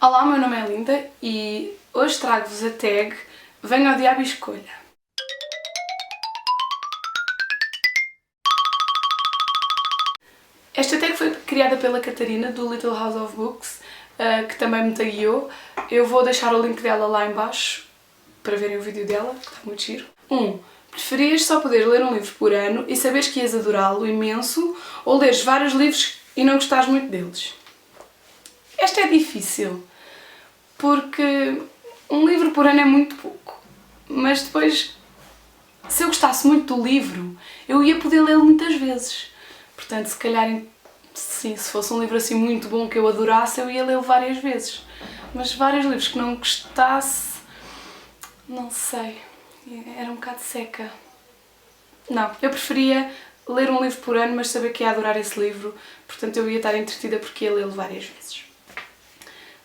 Olá, meu nome é Linda e hoje trago-vos a tag Venha ao Diabo e Escolha. Esta tag foi criada pela Catarina, do Little House of Books, que também me tagueou. Eu vou deixar o link dela lá em baixo para verem o vídeo dela, que está muito giro. 1. Preferias só poder ler um livro por ano e saberes que ias adorá-lo imenso, ou leres vários livros e não gostares muito deles? Esta é difícil, porque um livro por ano é muito pouco, mas depois, se eu gostasse muito do livro, eu ia poder lê-lo muitas vezes. Portanto, se calhar, sim, se fosse um livro assim muito bom que eu adorasse, eu ia lê-lo várias vezes. Mas vários livros que não gostasse, não sei, era um bocado seca. Não, eu preferia ler um livro por ano, mas saber que ia adorar esse livro, portanto eu ia estar entretida porque ia lê-lo várias vezes.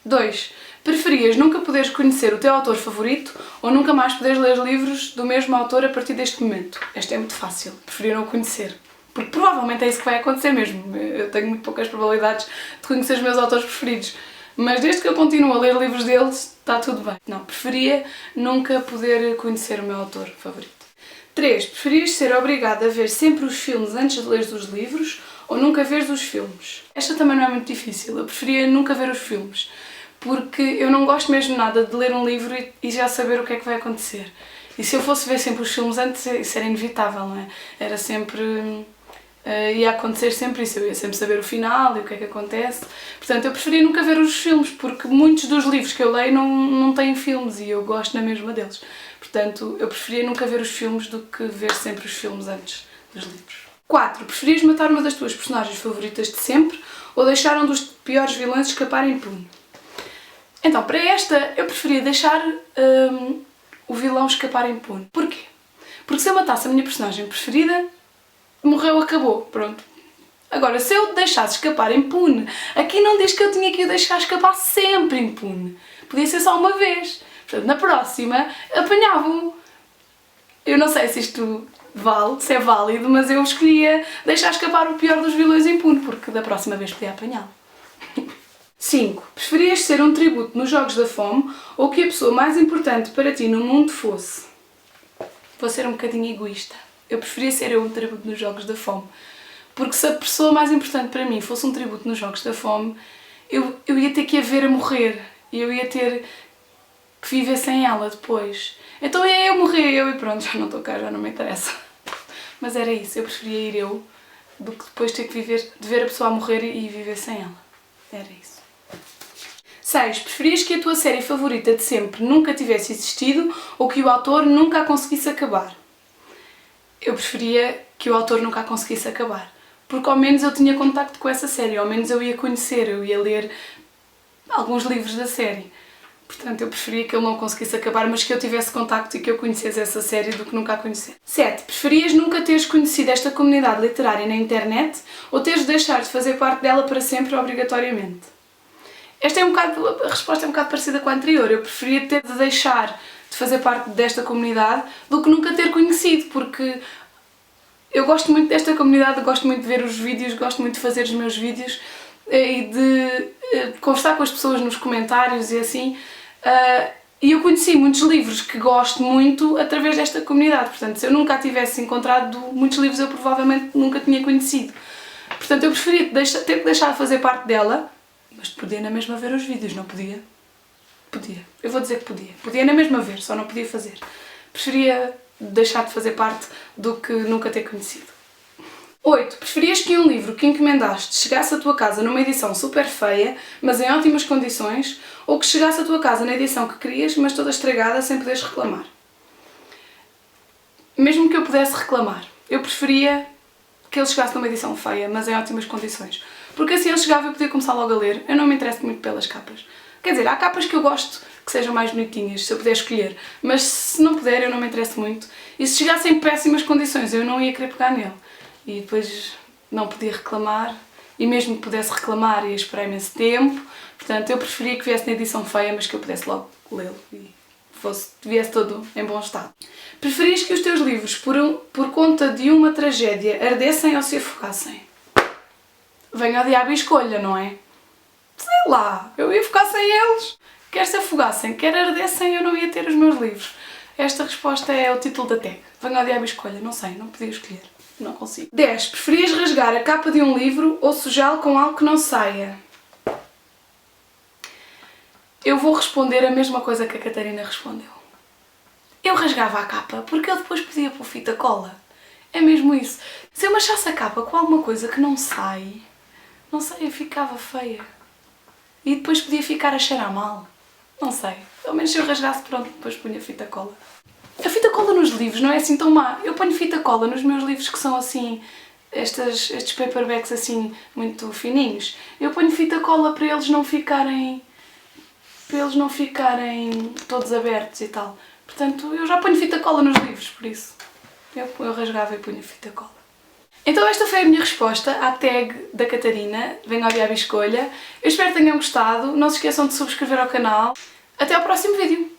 2. Preferias nunca poderes conhecer o teu autor favorito ou nunca mais poderes ler livros do mesmo autor a partir deste momento? Esta é muito fácil, preferia não conhecer. Porque provavelmente é isso que vai acontecer mesmo. Eu tenho muito poucas probabilidades de conhecer os meus autores preferidos. Mas desde que eu continuo a ler livros deles, está tudo bem. Não, preferia nunca poder conhecer o meu autor favorito. 3. Preferias ser obrigada a ver sempre os filmes antes de ler os livros ou nunca veres os filmes? Esta também não é muito difícil. Eu preferia nunca ver os filmes. Porque eu não gosto mesmo nada de ler um livro e já saber o que é que vai acontecer. E se eu fosse ver sempre os filmes antes, isso era inevitável, não é? Era sempre... ia acontecer sempre isso, eu ia sempre saber o final e o que é que acontece. Portanto, eu preferia nunca ver os filmes, porque muitos dos livros que eu leio não têm filmes e eu gosto na mesma deles. Portanto, eu preferia nunca ver os filmes do que ver sempre os filmes antes dos livros. 4. Preferias matar uma das tuas personagens favoritas de sempre ou deixar um dos piores vilões escapar impune? Então, para esta, eu preferia deixar o vilão escapar impune. Porquê? Porque se eu matasse a minha personagem preferida, morreu, acabou, pronto. Agora, se eu deixasse escapar impune, aqui não diz que eu tinha que o deixar escapar sempre impune. Podia ser só uma vez. Portanto, na próxima, apanhavam-o. Eu não sei se isto vale, se é válido, mas eu escolhia deixar escapar o pior dos vilões impune, porque da próxima vez podia apanhá-lo. 5. Preferias ser um tributo nos Jogos da Fome ou que a pessoa mais importante para ti no mundo fosse? Vou ser um bocadinho egoísta. Eu preferia ser eu um tributo nos Jogos da Fome. Porque se a pessoa mais importante para mim fosse um tributo nos Jogos da Fome, eu ia ter que a ver a morrer. E eu ia ter que viver sem ela depois. Então é eu morrer, eu e pronto, já não estou cá, já não me interessa. Mas era isso, eu preferia ir eu do que depois ter que viver, de ver a pessoa a morrer e viver sem ela. Era isso. 6. Preferias que a tua série favorita de sempre nunca tivesse existido ou que o autor nunca a conseguisse acabar? Eu preferia que o autor nunca a conseguisse acabar, porque ao menos eu tinha contacto com essa série, ao menos eu ia conhecer, eu ia ler alguns livros da série. Portanto, eu preferia que ele não conseguisse acabar, mas que eu tivesse contacto e que eu conhecesse essa série do que nunca a conhecer. 7. Preferias nunca teres conhecido esta comunidade literária na internet ou teres de deixar de fazer parte dela para sempre, obrigatoriamente? Esta é a resposta é um bocado parecida com a anterior. Eu preferia ter de deixar de fazer parte desta comunidade do que nunca ter conhecido, porque eu gosto muito desta comunidade, gosto muito de ver os vídeos, gosto muito de fazer os meus vídeos e de conversar com as pessoas nos comentários e assim. E eu conheci muitos livros que gosto muito através desta comunidade, portanto, se eu nunca a tivesse encontrado, muitos livros eu provavelmente nunca tinha conhecido. Portanto, eu preferia ter que deixar de fazer parte dela, mas podia na mesma ver os vídeos, não podia? Podia. Eu vou dizer que podia. Podia na mesma ver, só não podia fazer. Preferia deixar de fazer parte do que nunca ter conhecido. 8. Preferias que um livro que encomendaste chegasse à tua casa numa edição super feia, mas em ótimas condições, ou que chegasse à tua casa na edição que querias, mas toda estragada, sem poderes reclamar? Mesmo que eu pudesse reclamar, eu preferia que ele chegasse numa edição feia, mas em ótimas condições. Porque assim ele chegava e eu podia começar logo a ler. Eu não me interesso muito pelas capas. Quer dizer, há capas que eu gosto que sejam mais bonitinhas, se eu puder escolher. Mas se não puder, eu não me interesso muito. E se chegasse em péssimas condições, eu não ia querer pegar nele. E depois não podia reclamar. E mesmo que pudesse reclamar, ia esperar imenso tempo. Portanto, eu preferia que viesse na edição feia, mas que eu pudesse logo lê-lo e viesse todo em bom estado. Preferias que os teus livros, por conta de uma tragédia, ardessem ou se afogassem? Venha ao diabo e escolha, não é? Sei lá, eu ia ficar sem eles. Quer se afogassem, quer ardessem, eu não ia ter os meus livros. Esta resposta é o título da tag. Venha ao diabo e escolha. Não sei, não podia escolher. Não consigo. 10. Preferias rasgar a capa de um livro ou sujá-lo com algo que não saia? Eu vou responder a mesma coisa que a Catarina respondeu. Eu rasgava a capa porque eu depois podia pôr fita cola. É mesmo isso. Se eu machasse a capa com alguma coisa que não sai, não sei, ficava feia. E depois podia ficar a cheirar mal. Não sei. Pelo menos se eu rasgasse, pronto, depois punha fita cola. A fita cola nos livros não é assim tão má. Eu ponho fita cola nos meus livros que são assim, estes paperbacks assim, muito fininhos. Eu ponho fita cola para eles não ficarem todos abertos e tal. Portanto, eu já ponho fita cola nos livros, por isso. Eu rasgava e punha fita cola. Então esta foi a minha resposta à tag da Catarina. Venham ao diabo e escolha. Eu espero que tenham gostado. Não se esqueçam de subscrever ao canal. Até ao próximo vídeo.